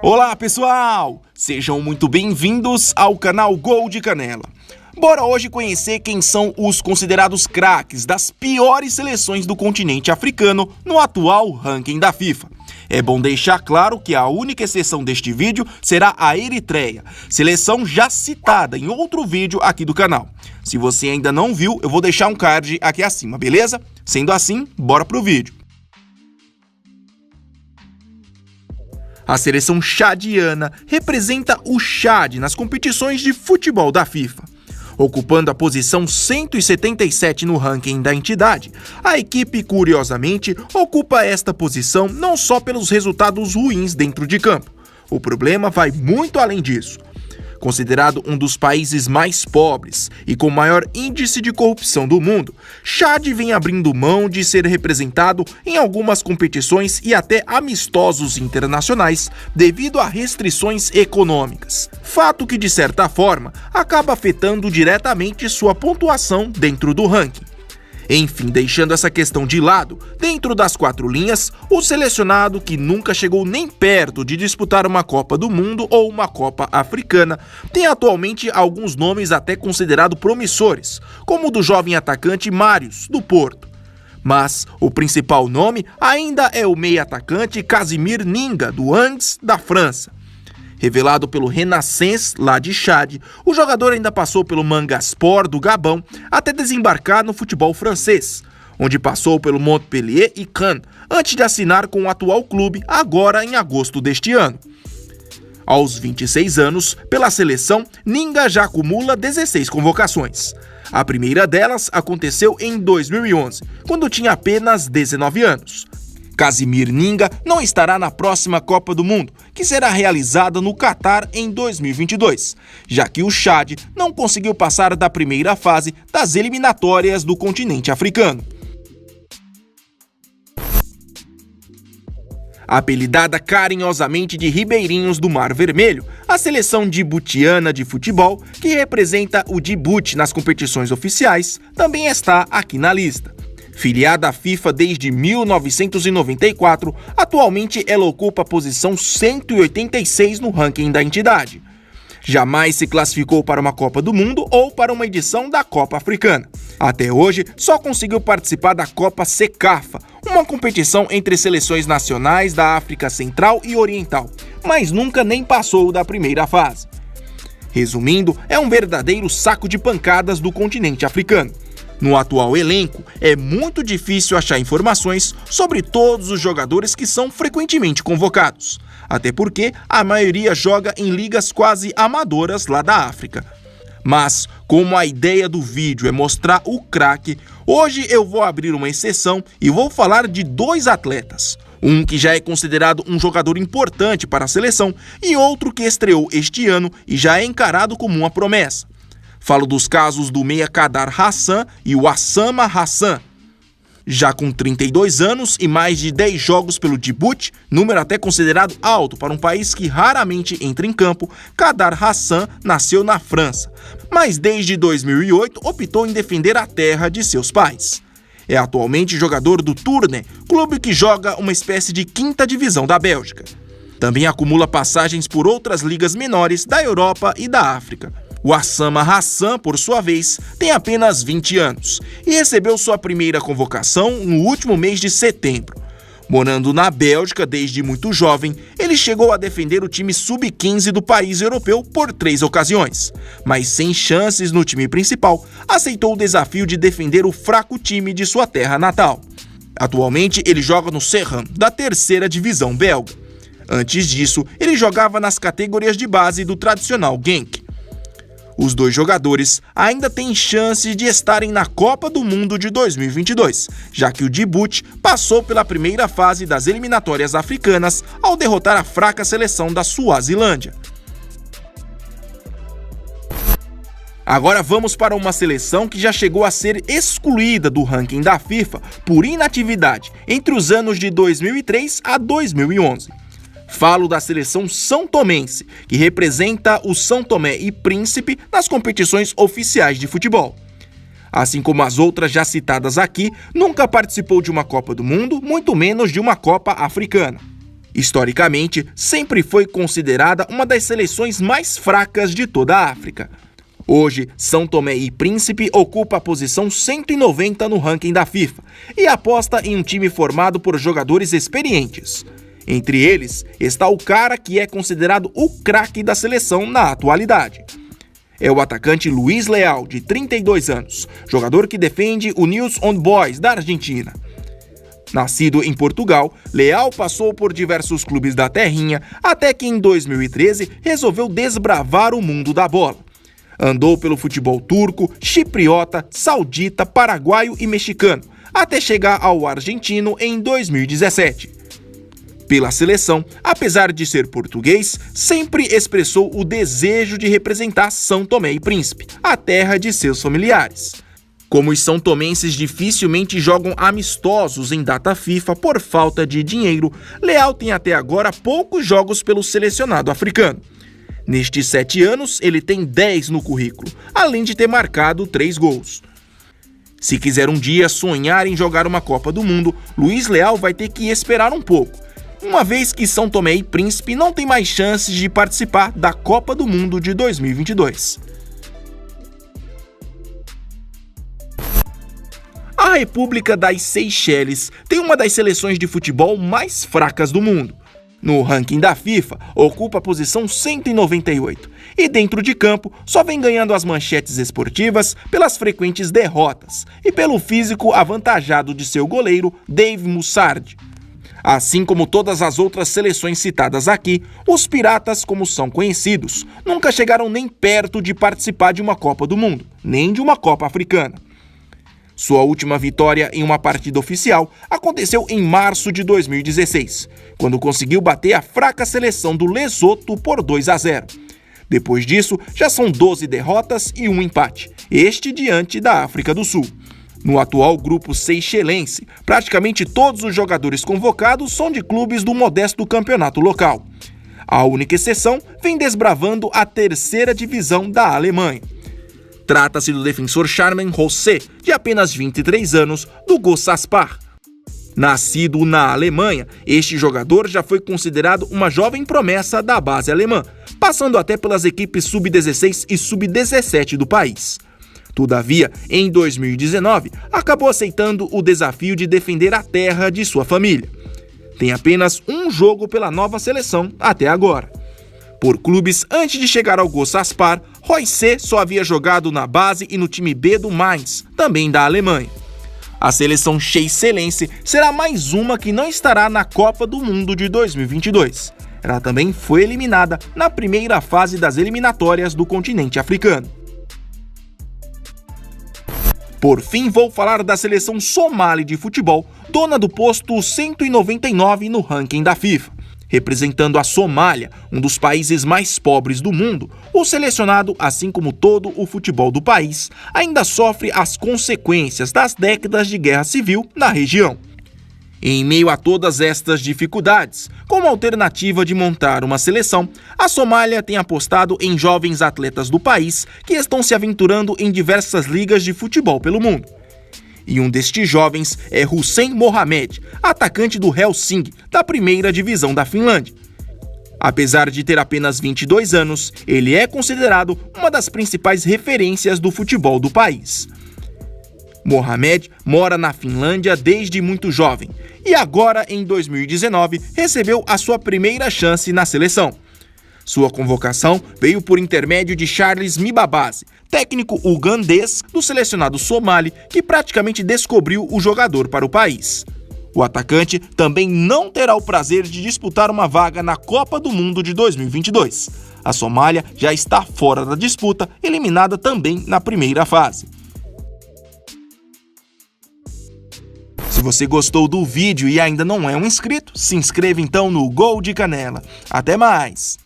Olá pessoal, sejam muito bem-vindos ao canal Gol de Canela. Bora hoje conhecer quem são os considerados craques das piores seleções do continente africano no atual ranking da FIFA. É bom deixar claro que a única exceção deste vídeo será a Eritreia, seleção já citada em outro vídeo aqui do canal. Se você ainda não viu, eu vou deixar um card aqui acima, beleza? Sendo assim, bora pro vídeo. A seleção chadiana representa o Chad nas competições de futebol da FIFA. Ocupando a posição 177 no ranking da entidade, a equipe, curiosamente, ocupa esta posição não só pelos resultados ruins dentro de campo. O problema vai muito além disso. Considerado um dos países mais pobres e com maior índice de corrupção do mundo, Chad vem abrindo mão de ser representado em algumas competições e até amistosos internacionais devido a restrições econômicas. Fato que, de certa forma, acaba afetando diretamente sua pontuação dentro do ranking. Enfim, deixando essa questão de lado, dentro das quatro linhas, o selecionado que nunca chegou nem perto de disputar uma Copa do Mundo ou uma Copa Africana, tem atualmente alguns nomes até considerados promissores, como o do jovem atacante Marius, do Porto. Mas o principal nome ainda é o meia-atacante Casimir Ninga, do Angers, da França. Revelado pelo Renaissance, lá de Chad, o jogador ainda passou pelo Mangasport, do Gabão, até desembarcar no futebol francês, onde passou pelo Montpellier e Cannes, antes de assinar com o atual clube, agora em agosto deste ano. Aos 26 anos, pela seleção, Ninga já acumula 16 convocações. A primeira delas aconteceu em 2011, quando tinha apenas 19 anos. Casimir Ninga não estará na próxima Copa do Mundo, que será realizada no Catar em 2022, já que o Chad não conseguiu passar da primeira fase das eliminatórias do continente africano. Apelidada carinhosamente de Ribeirinhos do Mar Vermelho, a seleção djiboutiana de futebol, que representa o Djibouti nas competições oficiais, também está aqui na lista. Filiada à FIFA desde 1994, atualmente ela ocupa a posição 186 no ranking da entidade. Jamais se classificou para uma Copa do Mundo ou para uma edição da Copa Africana. Até hoje, só conseguiu participar da Copa Cecafa, uma competição entre seleções nacionais da África Central e Oriental, mas nunca nem passou da primeira fase. Resumindo, é um verdadeiro saco de pancadas do continente africano. No atual elenco, é muito difícil achar informações sobre todos os jogadores que são frequentemente convocados, até porque a maioria joga em ligas quase amadoras lá da África. Mas, como a ideia do vídeo é mostrar o craque, hoje eu vou abrir uma exceção e vou falar de dois atletas. Um que já é considerado um jogador importante para a seleção e outro que estreou este ano e já é encarado como uma promessa. Falo dos casos do meia Kadar Hassan e o Osama Hassan. Já com 32 anos e mais de 10 jogos pelo Djibouti, número até considerado alto para um país que raramente entra em campo, Kadar Hassan nasceu na França, mas desde 2008 optou em defender a terra de seus pais. É atualmente jogador do Tournai, clube que joga uma espécie de quinta divisão da Bélgica. Também acumula passagens por outras ligas menores da Europa e da África. O Osama Hassan, por sua vez, tem apenas 20 anos e recebeu sua primeira convocação no último mês de setembro. Morando na Bélgica desde muito jovem, ele chegou a defender o time sub-15 do país europeu por 3 ocasiões, mas sem chances no time principal, aceitou o desafio de defender o fraco time de sua terra natal. Atualmente, ele joga no Serran, da terceira divisão belga. Antes disso, ele jogava nas categorias de base do tradicional Genk. Os dois jogadores ainda têm chances de estarem na Copa do Mundo de 2022, já que o Djibouti passou pela primeira fase das eliminatórias africanas ao derrotar a fraca seleção da Suazilândia. Agora vamos para uma seleção que já chegou a ser excluída do ranking da FIFA por inatividade entre os anos de 2003 a 2011. Falo da seleção são tomense, que representa o São Tomé e Príncipe nas competições oficiais de futebol. Assim como as outras já citadas aqui, nunca participou de uma Copa do Mundo, muito menos de uma Copa Africana. Historicamente, sempre foi considerada uma das seleções mais fracas de toda a África. Hoje, São Tomé e Príncipe ocupa a posição 190 no ranking da FIFA e aposta em um time formado por jogadores experientes. Entre eles está o cara que é considerado o craque da seleção na atualidade. É o atacante Luiz Leal, de 32 anos, jogador que defende o Newell's Old Boys da Argentina. Nascido em Portugal, Leal passou por diversos clubes da terrinha até que em 2013 resolveu desbravar o mundo da bola. Andou pelo futebol turco, chipriota, saudita, paraguaio e mexicano, até chegar ao argentino em 2017. Pela seleção, apesar de ser português, sempre expressou o desejo de representar São Tomé e Príncipe, a terra de seus familiares. Como os são-tomenses dificilmente jogam amistosos em data FIFA por falta de dinheiro, Leal tem até agora poucos jogos pelo selecionado africano. Nestes 7 anos, ele tem 10 no currículo, além de ter marcado 3 gols. Se quiser um dia sonhar em jogar uma Copa do Mundo, Luiz Leal vai ter que esperar um pouco, uma vez que São Tomé e Príncipe não tem mais chances de participar da Copa do Mundo de 2022. A República das Seychelles tem uma das seleções de futebol mais fracas do mundo. No ranking da FIFA, ocupa a posição 198 e dentro de campo só vem ganhando as manchetes esportivas pelas frequentes derrotas e pelo físico avantajado de seu goleiro Dave Mussard. Assim como todas as outras seleções citadas aqui, os Piratas, como são conhecidos, nunca chegaram nem perto de participar de uma Copa do Mundo, nem de uma Copa Africana. Sua última vitória em uma partida oficial aconteceu em março de 2016, quando conseguiu bater a fraca seleção do Lesoto por 2-0. Depois disso, já são 12 derrotas e um empate, este diante da África do Sul. No atual grupo seychelense, praticamente todos os jogadores convocados são de clubes do modesto campeonato local. A única exceção vem desbravando a terceira divisão da Alemanha. Trata-se do defensor Charmaine José, de apenas 23 anos, do Gossaspar. Nascido na Alemanha, este jogador já foi considerado uma jovem promessa da base alemã, passando até pelas equipes sub-16 e sub-17 do país. Todavia, em 2019, acabou aceitando o desafio de defender a terra de sua família. Tem apenas um jogo pela nova seleção até agora. Por clubes antes de chegar ao Gossaspar, José só havia jogado na base e no time B do Mainz, também da Alemanha. A seleção seychelense será mais uma que não estará na Copa do Mundo de 2022. Ela também foi eliminada na primeira fase das eliminatórias do continente africano. Por fim, vou falar da seleção somali de futebol, dona do posto 199 no ranking da FIFA. Representando a Somália, um dos países mais pobres do mundo, o selecionado, assim como todo o futebol do país, ainda sofre as consequências das décadas de guerra civil na região. Em meio a todas estas dificuldades, como alternativa de montar uma seleção, a Somália tem apostado em jovens atletas do país que estão se aventurando em diversas ligas de futebol pelo mundo. E um destes jovens é Hussein Mohamed, atacante do Helsinki, da primeira divisão da Finlândia. Apesar de ter apenas 22 anos, ele é considerado uma das principais referências do futebol do país. Mohamed mora na Finlândia desde muito jovem e agora, em 2019, recebeu a sua primeira chance na seleção. Sua convocação veio por intermédio de Charles Mibabase, técnico ugandês do selecionado somali que praticamente descobriu o jogador para o país. O atacante também não terá o prazer de disputar uma vaga na Copa do Mundo de 2022. A Somália já está fora da disputa, eliminada também na primeira fase. Se você gostou do vídeo e ainda não é um inscrito, se inscreva então no Gol de Canela. Até mais!